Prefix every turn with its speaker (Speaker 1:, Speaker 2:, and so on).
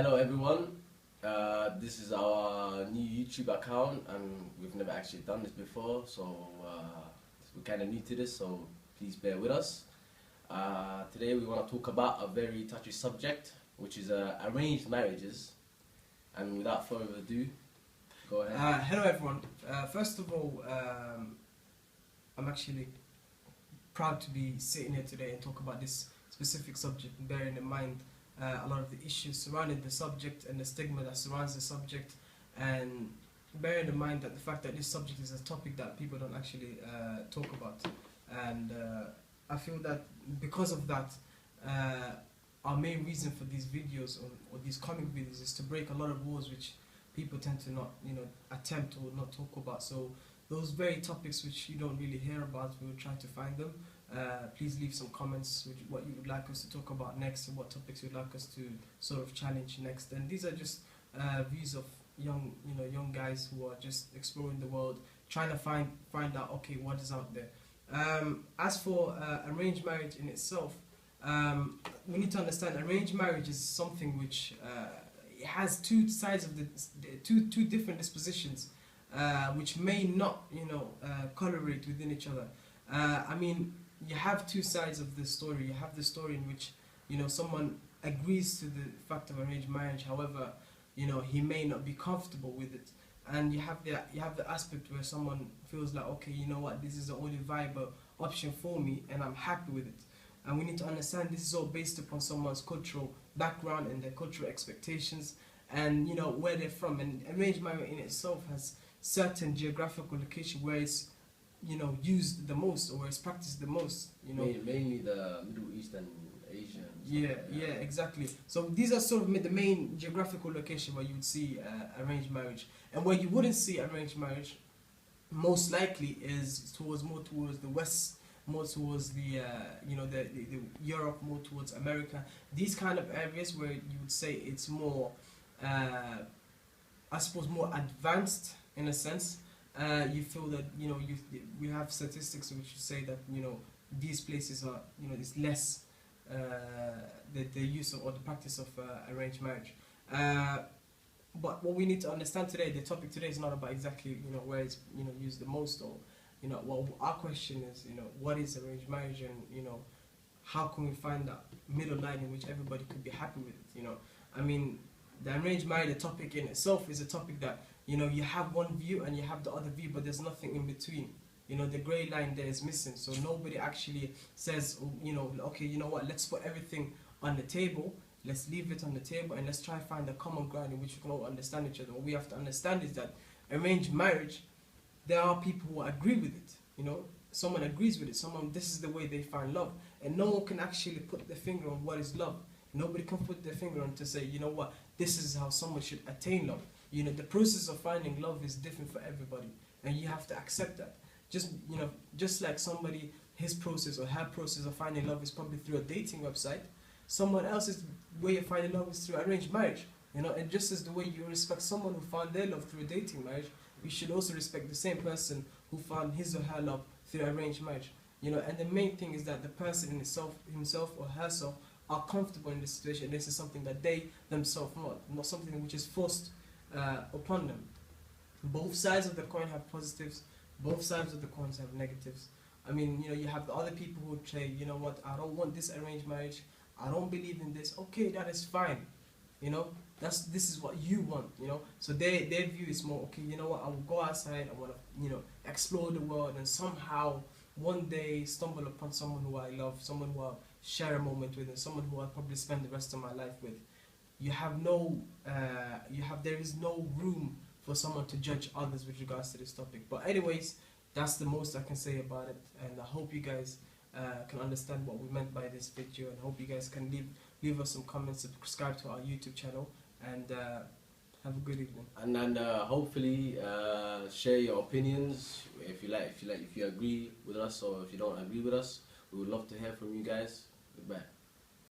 Speaker 1: Hello everyone, this is our new YouTube account and we've never actually done this before, so we're kind of new to this, so please bear with us. Today we want to talk about a very touchy subject, which is arranged marriages, and without further ado, go ahead.
Speaker 2: Hello everyone. First of all, I'm actually proud to be sitting here today and talk about this specific subject, bearing in mind a lot of the issues surrounding the subject and the stigma that surrounds the subject, and bearing in mind that the fact that this subject is a topic that people don't actually talk about. And I feel that because of that, our main reason for these videos or these comic videos is to break a lot of walls which people tend to not, attempt or not talk about. So those very topics which you don't really hear about, we will try to find them. Please leave some comments with what you would like us to talk about next and what topics you'd like us to sort of challenge next. And these are just views of young guys who are just exploring the world, trying to find out, okay, what is out there. As for arranged marriage in itself, we need to understand arranged marriage is something which it has two sides of the two different dispositions, which may not correlate within each other. I mean, you have two sides of the story. You have the story in which someone agrees to the fact of arranged marriage, however he may not be comfortable with it, and you have the aspect where someone feels like, okay, you know what, this is the only viable option for me and I'm happy with it. And we need to understand this is all based upon someone's cultural background and their cultural expectations and where they're from. And arranged marriage in itself has certain geographical location where it's used the most or it's practiced the most.
Speaker 1: Mainly the Middle East and Asia.
Speaker 2: Yeah, exactly. So these are sort of the main geographical location where you would see arranged marriage, and where you wouldn't see arranged marriage, most likely is more towards the West, more towards the the Europe, more towards America. These kind of areas where you would say it's more, I suppose, more advanced in a sense. You feel that we have statistics which say that these places are it's less the use of or the practice of arranged marriage. But what we need to understand today, the topic today is not about exactly where it's used the most, or well, our question is what is arranged marriage, and how can we find that middle line in which everybody could be happy with it. I mean, the arranged marriage, the topic in itself, is a topic that you have one view and you have the other view, but there's nothing in between. The grey line there is missing, so nobody actually says, okay, you know what, let's put everything on the table, let's leave it on the table, and let's try to find a common ground in which we can all understand each other. What we have to understand is that arranged marriage, there are people who agree with it. Someone agrees with it, this is the way they find love, and no one can actually put their finger on what is love. Nobody can put their finger on to say, you know what, this is how someone should attain love. The process of finding love is different for everybody, and you have to accept that. Just like somebody, his process or her process of finding love is probably through a dating website, someone else's way of finding love is through arranged marriage. And just as the way you respect someone who found their love through a dating marriage, you should also respect the same person who found his or her love through arranged marriage. And the main thing is that the person in himself or herself are comfortable in this situation. This is something that they themselves not something which is forced upon them. Both sides of the coin have positives, both sides of the coins have negatives. I mean, you have the other people who say, you know what, I don't want this arranged marriage, I don't believe in this. Okay, that is fine. This is what you want. So their view is more, okay, you know what, I will go outside, I want to explore the world, and somehow one day stumble upon someone who I love, someone who I'll share a moment with, and someone who I'll probably spend the rest of my life with. There is no room for someone to judge others with regards to this topic. But anyways, that's the most I can say about it, and I hope you guys can understand what we meant by this video, and hope you guys can leave us some comments, subscribe to our YouTube channel, and have a good evening.
Speaker 1: And hopefully share your opinions if you agree with us, or if you don't agree with us. We would love to hear from you guys. Goodbye.